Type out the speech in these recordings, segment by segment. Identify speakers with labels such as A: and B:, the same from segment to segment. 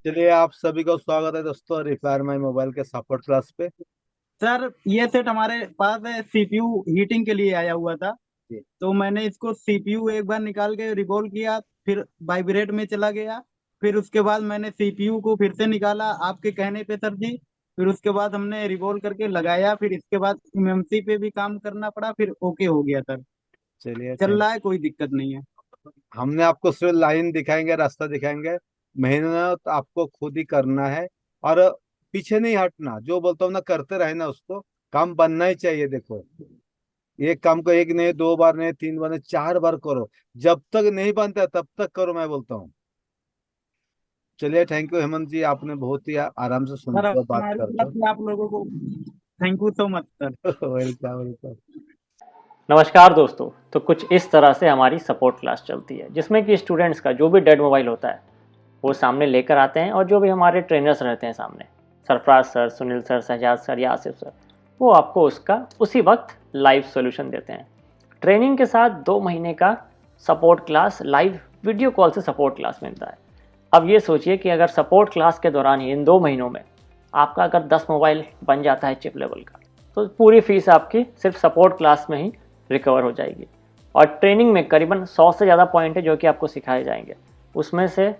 A: चलिए, आप सभी को स्वागत है दोस्तों रिपेयर माई मोबाइल के सपोर्ट क्लास पे।
B: सर, ये सेट हमारे पास है, सीपीयू हीटिंग के लिए आया हुआ था।
A: जी।
B: तो मैंने इसको सीपीयू एक बार निकाल के रिवॉल्व किया, फिर वाइब्रेट में चला गया। फिर उसके बाद मैंने सीपीयू को फिर से निकाला आपके कहने पे सर जी। फिर उसके बाद हमने रिवॉल्व करके लगाया, फिर इसके बाद एमएमसी पे भी काम करना पड़ा, फिर ओके हो गया सर।
A: चलिए,
B: चल
A: थैंक।
B: रहा है, कोई दिक्कत नहीं है।
A: हमने आपको सिर्फ लाइन दिखाएंगे, रास्ता दिखाएंगे। मेहनत आपको खुद ही करना है। और पीछे नहीं हटना, जो बोलता हूँ ना करते रहे ना उसको। काम बनना ही चाहिए। देखो, एक काम को एक नहीं, दो बार नहीं, तीन बार नहीं, चार बार करो। जब तक नहीं बनता तब तक करो, मैं बोलता हूँ। चलिए, थैंक यू हेमंत जी, आपने बहुत ही आराम से
B: सर,
A: सुनते हो, बात
B: हमारी
A: करते
B: तरफ से आप लोगों को thank you so much sir.
A: हो। Welcome welcome.
C: नमस्कार दोस्तों। तो कुछ इस तरह से हमारी सपोर्ट क्लास चलती है जिसमें कि स्टूडेंट्स का जो भी डेड मोबाइल होता है वो सामने लेकर आते हैं, और जो भी हमारे ट्रेनर्स रहते हैं सामने, Sarfaraz sir, Sunil sir, Shahzad sir या आसिफ सर, वो आपको उसका उसी वक्त लाइव सोल्यूशन देते हैं। ट्रेनिंग के साथ 2 महीने का support class live video call से सपोर्ट क्लास मिलता है। अब ये सोचिए कि अगर सपोर्ट क्लास के दौरान ही इन 2 महीनों में आपका अगर 10 मोबाइल बन जाता है चिप लेवल का, तो पूरी फीस आपकी सिर्फ सपोर्ट क्लास में ही रिकवर हो जाएगी। और ट्रेनिंग में करीबन 100 से ज़्यादा पॉइंट है जो कि आपको सिखाए जाएंगे। उसमें से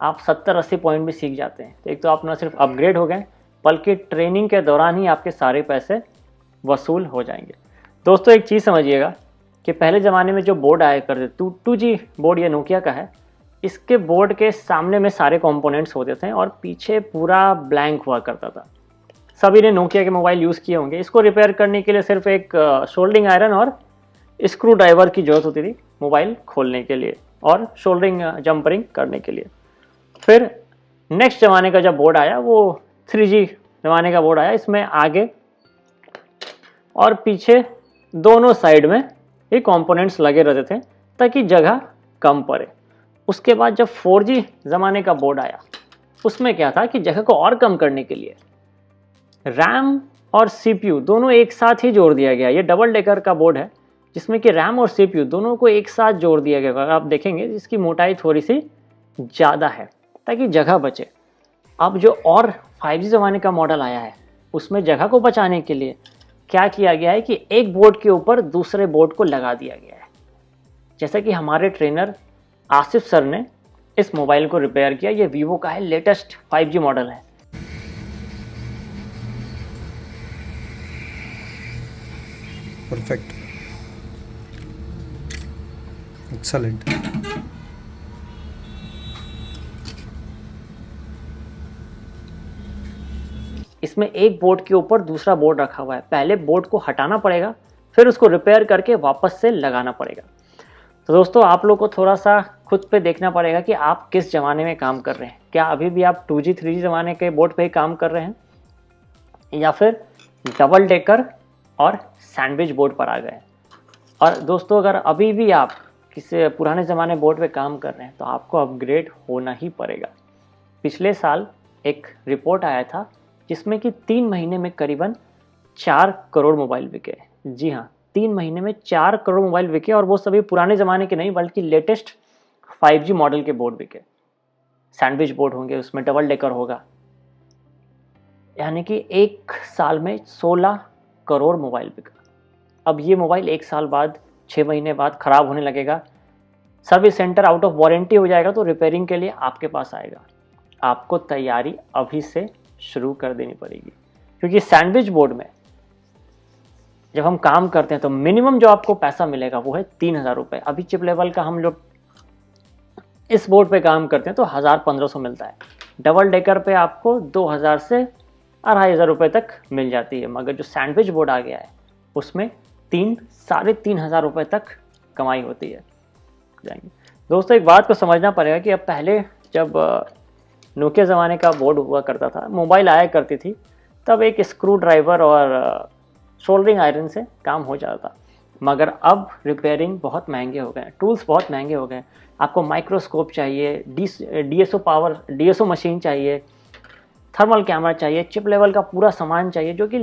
C: आप 70-80 पॉइंट भी सीख जाते हैं, तो एक तो आप न सिर्फ अपग्रेड हो गए, बल्कि ट्रेनिंग के दौरान ही आपके सारे पैसे वसूल हो जाएंगे। दोस्तों, एक चीज़ समझिएगा कि पहले ज़माने में जो बोर्ड आया करते, 2G बोर्ड, ये नोकिया का है। इसके बोर्ड के सामने में सारे कंपोनेंट्स होते थे और पीछे पूरा ब्लैंक हुआ करता था। सभी ने नोकिया के मोबाइल यूज़ किए होंगे। इसको रिपेयर करने के लिए सिर्फ एक शोल्डरिंग आयरन और स्क्रू ड्राइवर की जरूरत होती थी मोबाइल खोलने के लिए और शोल्डरिंग जंपरिंग करने के लिए। फिर नेक्स्ट ज़माने का जब बोर्ड आया, वो 3G ज़माने का बोर्ड आया। इसमें आगे और पीछे दोनों साइड में ये कंपोनेंट्स लगे रहते थे ताकि जगह कम पड़े। उसके बाद जब 4G ज़माने का बोर्ड आया, उसमें क्या था कि जगह को और कम करने के लिए रैम और सीपीयू दोनों एक साथ ही जोड़ दिया गया। ये डबल डेकर का बोर्ड है जिसमें कि रैम और सीपीयू दोनों को एक साथ जोड़ दिया गया। अगर आप देखेंगे इसकी मोटाई थोड़ी सी ज़्यादा है ताकि जगह बचे। अब जो और 5G ज़माने का मॉडल आया है, उसमें जगह को बचाने के लिए क्या किया गया है कि एक बोर्ड के ऊपर दूसरे बोर्ड को लगा दिया गया है। जैसा कि हमारे ट्रेनर आसिफ सर ने इस मोबाइल को रिपेयर किया। ये वीवो का है, लेटेस्ट 5G मॉडल है।
D: Perfect. Excellent.
C: इसमें एक बोर्ड के ऊपर दूसरा बोर्ड रखा हुआ है। पहले बोर्ड को हटाना पड़ेगा, फिर उसको रिपेयर करके वापस से लगाना पड़ेगा। तो दोस्तों, आप लोग को थोड़ा सा खुद पे देखना पड़ेगा कि आप किस ज़माने में काम कर रहे हैं। क्या अभी भी आप 2G 3G ज़माने के बोर्ड पे ही काम कर रहे हैं, या फिर डबल डेकर और सैंडविच बोर्ड पर आ गए हैं। और दोस्तों, अगर अभी भी आप किसी पुराने ज़माने बोर्ड पे काम कर रहे हैं तो आपको अपग्रेड होना ही पड़ेगा। पिछले साल एक रिपोर्ट आया था जिसमें कि 3 महीने में करीबन 4 करोड़ मोबाइल बिके। जी हाँ, 3 महीने में 4 करोड़ मोबाइल बिके, और वो सभी पुराने ज़माने के नहीं बल्कि लेटेस्ट 5G मॉडल के बोर्ड बिके। सैंडविच बोर्ड होंगे, उसमें डबल डेकर होगा। यानी कि एक साल में 16 करोड़ मोबाइल बिका। अब ये मोबाइल एक साल बाद, 6 महीने बाद ख़राब होने लगेगा, service centre out of warranty हो जाएगा, तो रिपेयरिंग के लिए आपके पास आएगा। आपको तैयारी अभी से शुरू कर देनी पड़ेगी, क्योंकि सैंडविच बोर्ड में जब हम काम करते हैं तो मिनिमम जो आपको पैसा मिलेगा वो है 3,000 रुपये। अभी चिप लेवल का हम लोग इस बोर्ड पे काम करते हैं तो 1,000-1,500 मिलता है। डबल डेकर पे आपको 2,000 से 2,500 रुपये तक मिल जाती है। मगर जो सैंडविच बोर्ड आ गया है उसमें 3-3,500 रुपये तक कमाई होती है। जाएंगे दोस्तों, एक बात को समझना पड़ेगा कि अब पहले जब नोकिया ज़माने का बोर्ड हुआ करता था, मोबाइल आया करती थी, तब एक स्क्रू ड्राइवर और सोल्डरिंग आयरन से काम हो जाता था। मगर अब रिपेयरिंग बहुत महंगे हो गए हैं, टूल्स बहुत महंगे हो गए हैं। आपको माइक्रोस्कोप चाहिए, डीएसओ मशीन चाहिए, थर्मल कैमरा चाहिए, चिप लेवल का पूरा सामान चाहिए, जो कि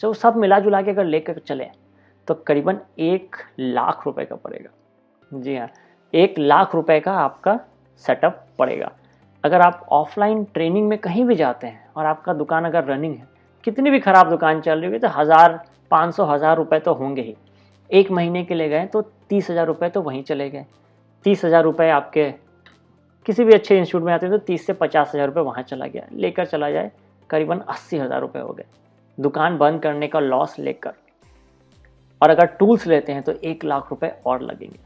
C: जो सब मिला जुला के अगर लेकर चले तो करीबन 1,00,000 रुपए का पड़ेगा। जी हाँ, 1,00,000 रुपए का आपका सेटअप पड़ेगा। अगर आप ऑफलाइन ट्रेनिंग में कहीं भी जाते हैं और आपका दुकान अगर रनिंग है, कितनी भी ख़राब दुकान चल रही है, तो 1000-500 रुपये तो होंगे ही। एक महीने के लिए गए तो 30,000 रुपये तो वहीं चले गए। 30,000 रुपये आपके किसी भी अच्छे इंस्टीट्यूट में आते हैं तो 30 से 50,000 रुपये वहाँ चला गया, लेकर चला जाए करीबन 80,000 रुपये हो गए दुकान बंद करने का लॉस लेकर। और अगर टूल्स लेते हैं तो 1,00,000 रुपये और लगेंगे।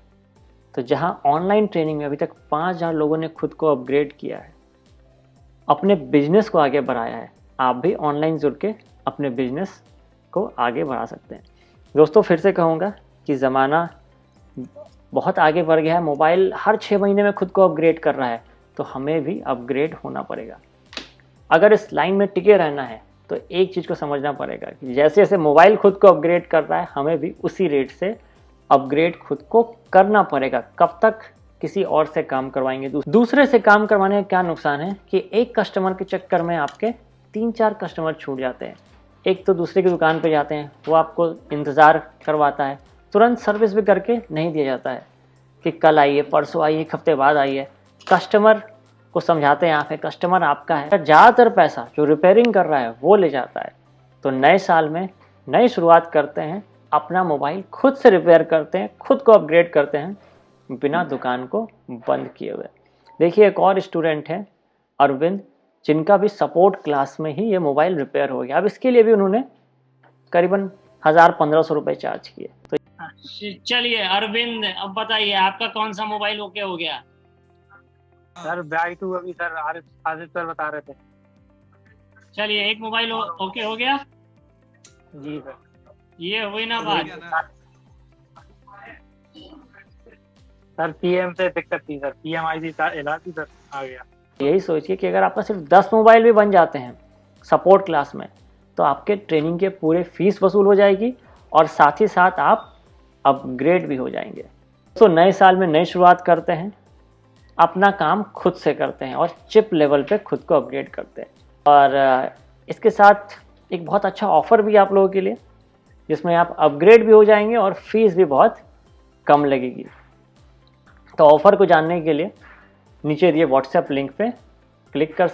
C: तो जहाँ ऑनलाइन ट्रेनिंग में अभी तक 5,000 लोगों ने खुद को अपग्रेड किया है, अपने बिजनेस को आगे बढ़ाया है, आप भी ऑनलाइन जुड़ के अपने बिजनेस को आगे बढ़ा सकते हैं। दोस्तों फिर से कहूँगा कि ज़माना बहुत आगे बढ़ गया है, मोबाइल हर 6 महीने में खुद को अपग्रेड कर रहा है, तो हमें भी अपग्रेड होना पड़ेगा। अगर इस लाइन में टिके रहना है तो एक चीज़ को समझना पड़ेगा कि जैसे जैसे मोबाइल खुद को अपग्रेड कर रहा है, हमें भी उसी रेट से अपग्रेड खुद को करना पड़ेगा। कब तक किसी और से काम करवाएंगे? दूसरे से काम करवाने का क्या नुकसान है कि एक कस्टमर के चक्कर में आपके 3-4 कस्टमर छूट जाते हैं। एक तो दूसरे की दुकान पे जाते हैं, वो आपको इंतज़ार करवाता है, तुरंत सर्विस भी करके नहीं दिया जाता है कि कल आइए, परसों आइए, एक हफ्ते बाद आइए। कस्टमर को समझाते हैं आप है, कस्टमर आपका है। ज़्यादातर पैसा जो रिपेयरिंग कर रहा है वो ले जाता है। तो नए साल में नई शुरुआत करते हैं, अपना मोबाइल खुद से रिपेयर करते हैं, खुद को अपग्रेड करते हैं, बिना दुकान को बंद किए हुए। देखिए एक और स्टूडेंट है अरविंद, जिनका भी सपोर्ट क्लास में ही ये मोबाइल रिपेयर हो गया। अब इसके लिए भी उन्होंने करीबन 1,000-1,500 रुपये चार्ज किए। तो
D: चलिए अरविंद, अब बताइए आपका कौन सा मोबाइल ओके हो गया?
E: सर Y2 अभी सर आसिफ सर बता रहे थे।
D: चलिए एक मोबाइल ओके हो गया।
E: जी सर।
D: ये हुई ना बात।
E: सर PM से दिक्कत थी सर, PMIC थी सर, आ गया।
C: यही सोचिए कि अगर आपका सिर्फ 10 मोबाइल भी बन जाते हैं सपोर्ट क्लास में, तो आपके ट्रेनिंग के पूरे फीस वसूल हो जाएगी और साथ ही साथ आप अपग्रेड भी हो जाएंगे। तो नए साल में नई शुरुआत करते हैं, अपना काम खुद से करते हैं और चिप लेवल पे खुद को अपग्रेड करते हैं। और इसके साथ एक बहुत अच्छा ऑफ़र भी आप लोगों के लिए, जिसमें आप अपग्रेड भी हो जाएंगे और फीस भी बहुत कम लगेगी। तो ऑफ़र को जानने के लिए नीचे दिए व्हाट्सएप लिंक पे क्लिक कर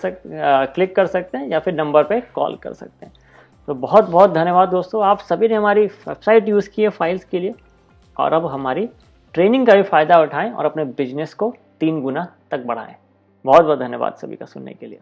C: सकते हैं या फिर नंबर पे कॉल कर सकते हैं। तो बहुत बहुत धन्यवाद दोस्तों, आप सभी ने हमारी वेबसाइट यूज़ की है फाइल्स के लिए, और अब हमारी ट्रेनिंग का भी फ़ायदा उठाएं और अपने बिजनेस को 3 गुना तक बढ़ाएं। बहुत बहुत धन्यवाद सभी का सुनने के लिए।